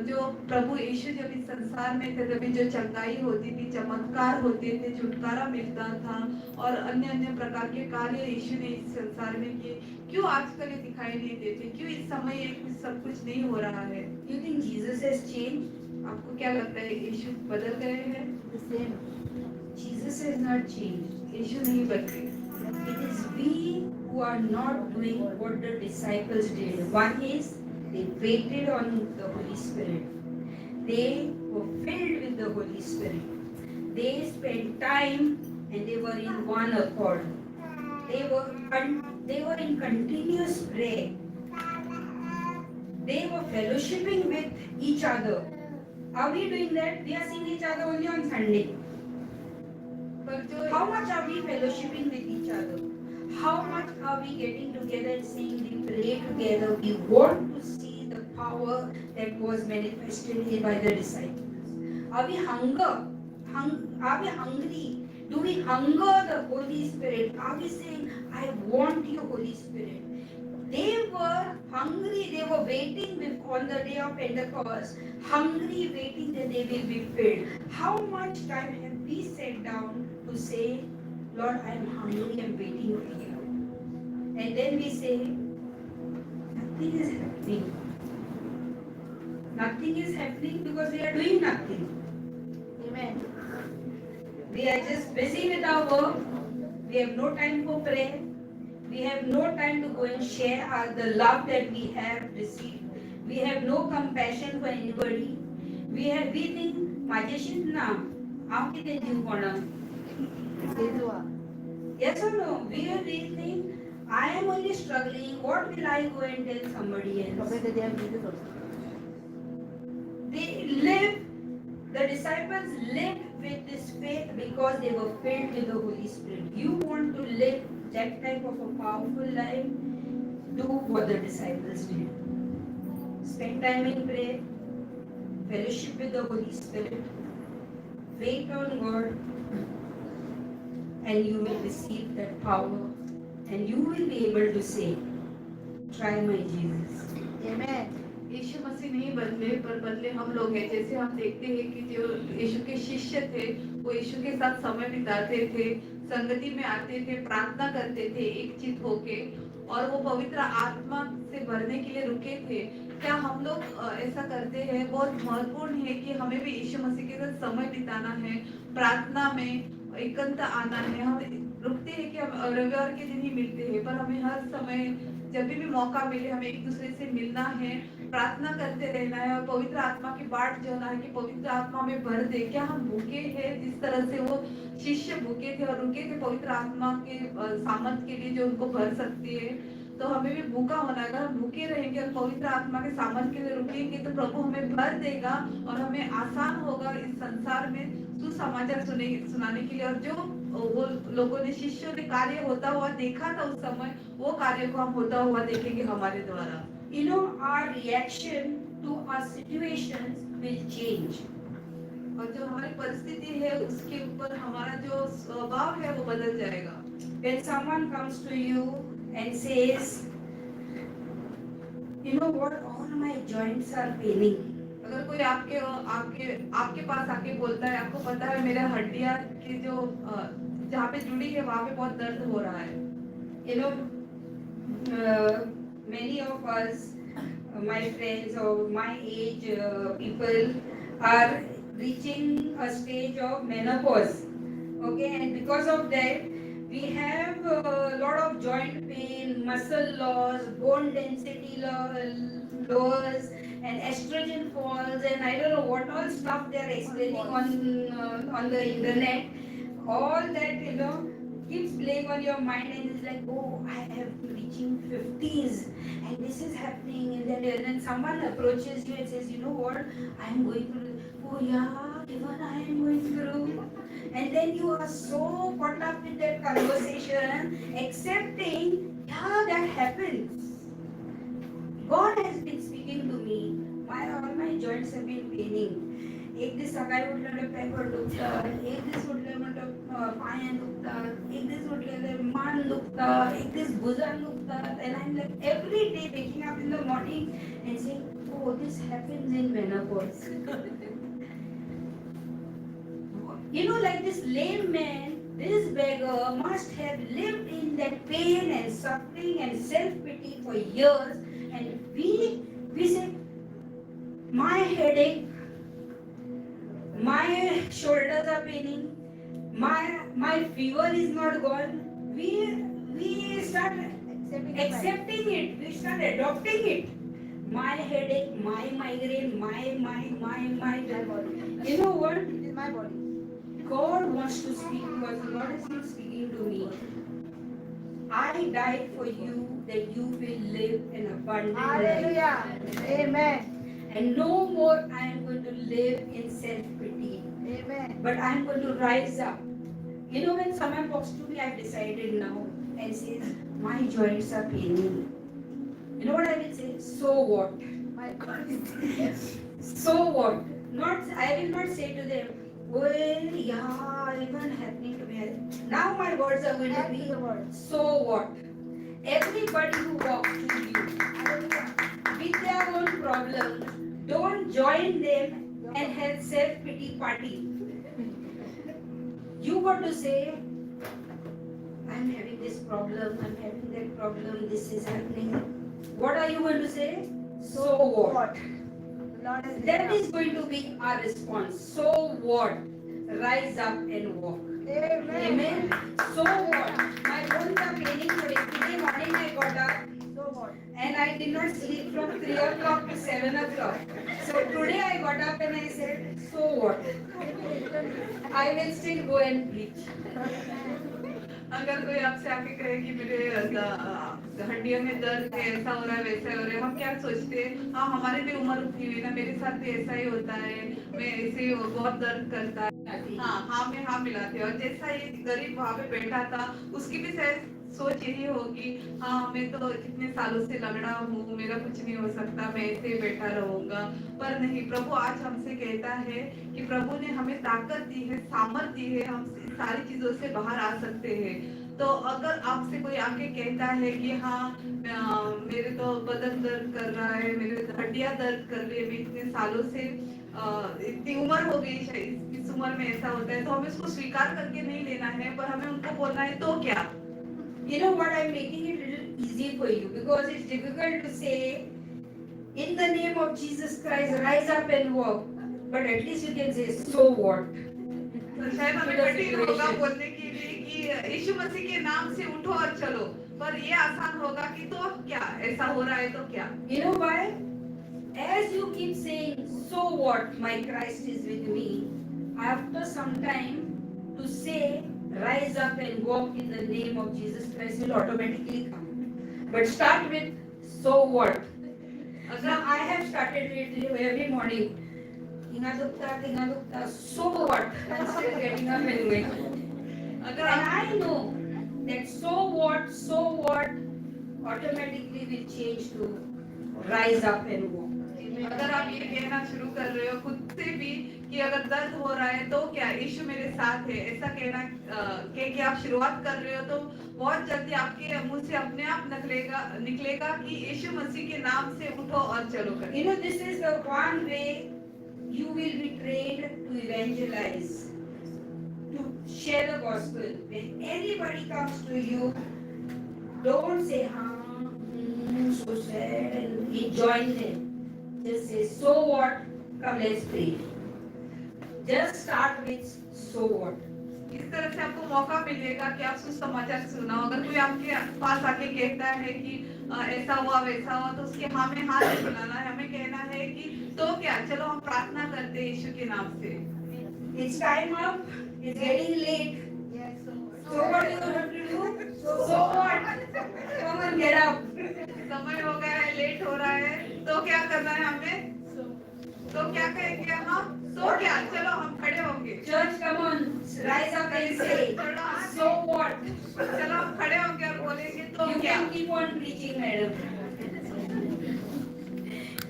जो प्रभु यीशु जब इस संसार में थे तभी जो चंगाई होती थी, चमत्कार होते थे, छुटकारा मिलता था और अन्य अन्य प्रकार के कार्य यीशु ने इस संसार में किए, क्यों आजकल ये दिखाई नहीं देते? क्यों इस समय ये सब कुछ नहीं हो रहा है? You think Jesus has changed? आपको क्या लगता है यीशु बदल गए हैं? The same. Jesus has not changed. यीशु नहीं बदले। It is we who are not doing what the disciples did. One is they waited on the Holy Spirit. They were filled with the Holy Spirit. They spent time and they were in one accord. They were in continuous prayer. They were fellowshipping with each other. Are we doing that? We are seeing each other only on Sunday. पर जो How much are we fellowshipping with each other? How much are we getting together and saying we pray together? We want to see the power that was manifested here by the disciples. Are we are we hungry? Do we hunger the Holy Spirit? Are we saying, I want you, Holy Spirit? They were hungry, they were waiting on the day of Pentecost, hungry, waiting that they will be filled. How much time have we sat down to say, Lord, I am hungry, I am waiting for you? And then we say, nothing is happening. Nothing is happening because we are doing nothing. Amen. We are just busy with our work. We have no time for prayer. We have no time to go and share the love that we have received. We have no compassion for anybody. We think, माझ्याशीच ना, हांव कितें जीव कोणाक? Yes or no? We are think, I am only struggling. What will I go and tell somebody else? Probably they have Jesus also. The disciples lived with this faith because they were filled with the Holy Spirit. You want to live that type of a powerful life? Do what the disciples did. Spend time in prayer, fellowship with the Holy Spirit, wait on God, and you will receive that power and you will be able to say, try my Jesus. Amen. यीशु मसीह नहीं बदले पर बदले हम लोग हैं। जैसे हम देखते हैं कि जो यीशु के शिष्य थे वो यीशु के साथ समय बिताते थे, संगति में आते थे, प्रार्थना करते थे एक चित होके, और वो पवित्र आत्मा से भरने के लिए रुके थे। क्या हम लोग ऐसा करते हैं? बहुत महत्वपूर्ण है कि हमें भी यीशु मसीह के साथ समय बिताना है, प्रार्थना में एकांत आना है। हम रुकते हैं कि हम रविवार के दिन ही मिलते हैं, पर हमें हर समय जब भी मौका मिले हमें एक दूसरे से मिलना है, प्रार्थना करते रहना है और पवित्र आत्मा की बाट जोना है कि पवित्र आत्मा में भर दे। क्या हम भूखे हैं जिस तरह से वो शिष्य भूखे थे और रुके थे पवित्र आत्मा के सामर्थ के लिए जो उनको भर सकती है? तो हमें भी भूखा होना है। अगर हम भूखे रहेंगे और पवित्र आत्मा के सामर्थ के लिए रुकेंगे तो प्रभु हमें भर देगा और हमें आसान होगा इस संसार में सुसमाचार सुनाने के लिए। और जो वो लोगों ने शिष्यों ने कार्य होता हुआ देखा था उस समय, वो कार्य को हम होता हुआ देखेंगे हमारे द्वारा। You know, our reaction to our situations will change. और जो हमारी परिस्थिति है उसके ऊपर हमारा जो स्वभाव है वो बदल जाएगा। When someone comes to you and says, you know what, all my joints are paining. अगर कोई आपके आपके आपके पास आके बोलता है, आपको पता है मेरे हड्डियां की जो जहाँ पे जुड़ी है वहाँ पे बहुत दर्द हो रहा है। You know, many of us, my friends of my age, people are reaching a stage of menopause. Okay, and because of that, we have a lot of joint pain, muscle loss, bone density lowers, and estrogen falls, and I don't know what all stuff they are explaining on the internet. All that, you know, keeps playing on your mind, and it's like, oh, I have reaching 50s and this is happening, and then someone approaches you and says, you know what, I am going through. Oh yeah, even I am going through. And then you are so caught up in that conversation, accepting, yeah, that happens. God has been speaking to me. All my joints have been paining. एक दिवस सकाळी उठल्यावर paper दुखतात, एक दिवस उठल्यावर पाय दुखतात, एक दिवस उठल्यावर मान दुखतात, एक दिवस भुजान दुखतात. And I'm like every day waking up in the morning and saying, oh, this happens in menopause. You know, like this lame man, this beggar must have lived in that pain and suffering and self-pity for years, and we say, my headache, my shoulders are paining, my fever is not gone. We start accepting it. We start adopting it. My headache, my migraine, my. You know what? It is my body. God wants to speak to us. God is not speaking to me. I died for you that you will live an abundant life. Hallelujah. Amen. And no more I am going to live in self-pity. Amen. But I am going to rise up. You know, when someone talks to me, I've decided now and says, my joints are paining. You know what I will say? So what? My God. So what? I will not say to them, well, yeah, even happening to me. Now my words are going to Add to be, the word. so what? Everybody who walks to you with their own problems, don't join them and have self-pity party. You got to say, I'm having this problem, I'm having that problem, this is happening. What are you going to say? So what? The Lord has That given is going to be our response. So what? Rise up and walk. us. Amen. So what? My bones are paining today. Today morning I got up So what? and I did not sleep from 3 o'clock to 7 o'clock. So today I got up and I said, so what? I will still go and preach. अगर कोई आपसे आके कहे कि मेरे हड्डियों में दर्द है, ऐसा हो रहा है, वैसा हो रहा है, हम क्या सोचते हैं? हाँ, हमारे भी उम्र उठी हुई ना, मेरे साथ भी ऐसा ही होता है, मैं ऐसे बहुत दर्द करता है। हाँ में हाँ मिलाते हैं। और जैसा ये गरीब वहाँ पे बैठा था, उसकी भी शायद सोच यही होगी, हाँ मैं तो कितने सालों से लंगड़ा हूँ, मेरा कुछ नहीं हो सकता, मैं ऐसे ही बैठा रहूंगा। पर नहीं, प्रभु आज हमसे कहता है कि प्रभु ने हमें ताकत दी है, सामर्थ दी है, हम सारी चीजों से बाहर आ सकते हैं। तो अगर आपसे कोई आके कहता है कि हाँ मेरे तो बदन दर्द कर रहा है, मेरे हड्डियां दर्द कर रही है, मैं इतने सालों से इतनी उम्र हो गई है, इस उम्र में ऐसा होता है, तो हमें उसको स्वीकार करके नहीं लेना है, पर हमें उनको बोलना है तो क्या। You know what? I'm making it a little easy for you because it's difficult to say, in the name of Jesus Christ, rise up and walk. But at least you can say, so what? तो शायद हमें कठिन होगा बोलने के लिए कि यीशु मसीह के नाम से उठो और चलो, पर ये आसान होगा कि तो क्या, ऐसा हो रहा है तो क्या। You know why? As you keep saying, so what, my Christ is with me, after some time to say, rise up and walk in the name of Jesus Christ will automatically come. But start with, so what? Now I have started it every morning. Tinga dukta, so what? I'm still getting up and going. And I know that so what automatically will change to rise up and walk. अगर आप ये कहना शुरू कर रहे हो खुद से भी कि अगर दर्द हो रहा है तो क्या, यीशु मेरे साथ है, ऐसा कहना के आप शुरुआत कर रहे हो, तो बहुत जल्दी आपके मुंह से अपने आप निकलेगा कि यीशु मसीह के नाम से उठो और चलो कर। You know, this is the one way you will be trained to evangelize, to share the gospel. When anybody comes to you, don't say, so sad, and join them. Just say, so what? Come, let's pray. Just start with, so what? इस तरह से आपको मौका मिलेगा कि आप सुसमाचार सुनाओ। अगर कोई आपके पास आके कहता है कि ऐसा हुआ वैसा हुआ, तो उसके हाँ में हाँ नहीं मिलाना है, हमें कहना है कि तो क्या, चलो हम प्रार्थना करते हैं यीशु के नाम से। It's time up. It's getting late. So what do you have to do? So what? Come on, get up. समय हो गया है, लेट हो रहा है, तो क्या करना है हमें? तो क्या कहेंगे हम? तो क्या, चलो हम खड़े होंगे। Church, come on, rise up and say, so what? चलो हम खड़े होंगे और बोलेंगे तो You क्या। can keep on preaching, madam.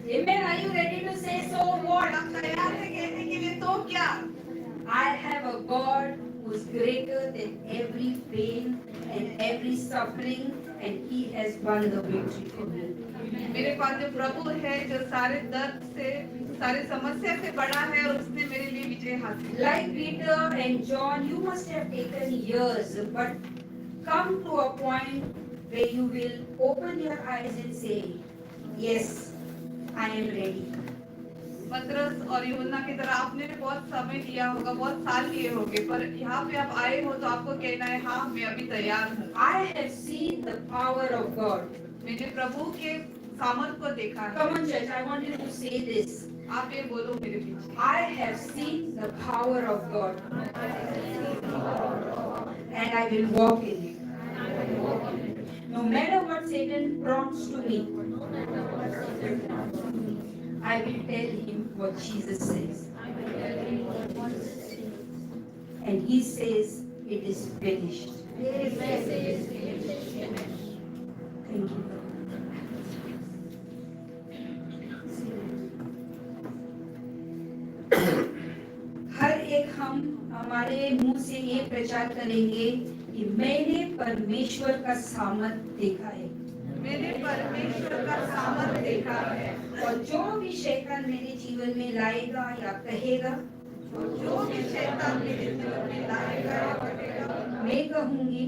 Amen. Are you ready to say, so what? हम तैयार है कहने के लिए तो क्या। I have a God who is greater than every pain and every suffering, and He has won the victory for me. मेरे पास जो प्रभु है, जो सारे दर्द से, सारे समस्या से बड़ा है, और उसने मेरे लिए विजय हासिल की। Like Peter and John, you must have taken years, but come to a point where you will open your eyes and say, yes, I am ready. पतरस और यूहन्ना की तरह आपने भी बहुत समय लिया होगा, बहुत साल लिए होंगे, पर यहाँ पे आप आए हो तो आपको कहना है हाँ मैं अभी तैयार हूँ। I have seen the power of God. मैंने प्रभु के सामर्थ को देखा है। Come on, church, I want you to say this. आप ये बोलो मेरे पीछे। I have seen the power of God, and I will walk in it. No matter what Satan prompts to me, I will tell him what Jesus says. And He says, it is finished. Thank you. हर एक हम हमारे मुंह से ये प्रचार करेंगे कि मैंने परमेश्वर का सामर्थ देखा है। मैंने परमेश्वर का सामर्थ देखा है। और जो भी शैतान मेरे जीवन में लाएगा या कहेगा, जो भी शैतान मेरे जीवन में लाएगा या कहेगा, मैं कहूंगी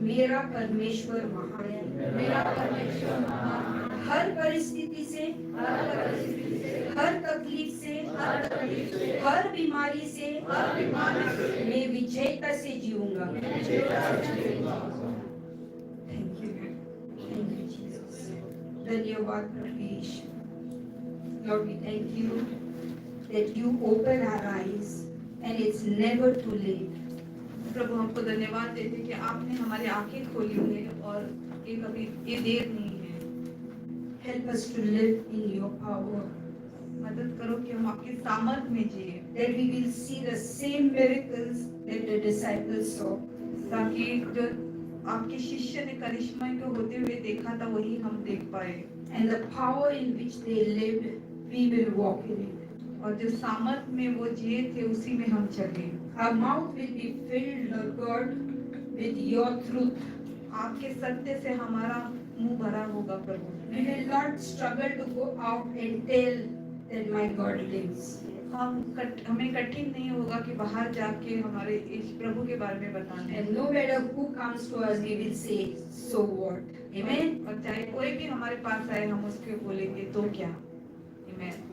मेरा परमेश्वर महान है। मेरा परमेश्वर महान है। हर परिस्थिति से, हर तकलीफ से, हर बीमारी से मैं विजयता से जीऊंगा। Thank you Jesus. धन्यवाद प्रभु यीशु। Lord, we thank you that you open our eyes and it's never too late. प्रभु हमको धन्यवाद देते कि आपने हमारी आंखें खोली है और ये कभी ये देर नहीं है। Help us to live in your power, मदद करो कि हम आपके सामर्थ में जिए, that we will see the same miracles that the disciples saw. ताकि जो आपके शिष्य ने करिश्मा को होते हुए देखा था वही हम देख पाए, And the power in which they lived, we will walk in it. और जो सामर्थ में वो जिए थे उसी में हम चले। Our mouth will be filled, Lord God, with your truth. आपके सत्य से हमारा मुंह भरा होगा प्रभु। We will not struggle to go out and tell that my God lives. हमें कठिन नहीं होगा कि बाहर जाके हमारे इस प्रभु के बारे में बताना है। And no matter who comes to us, we will say, so what? Amen. और चाहे कोई भी हमारे पास आए हम उसके बोलेंगे तो क्या। Amen.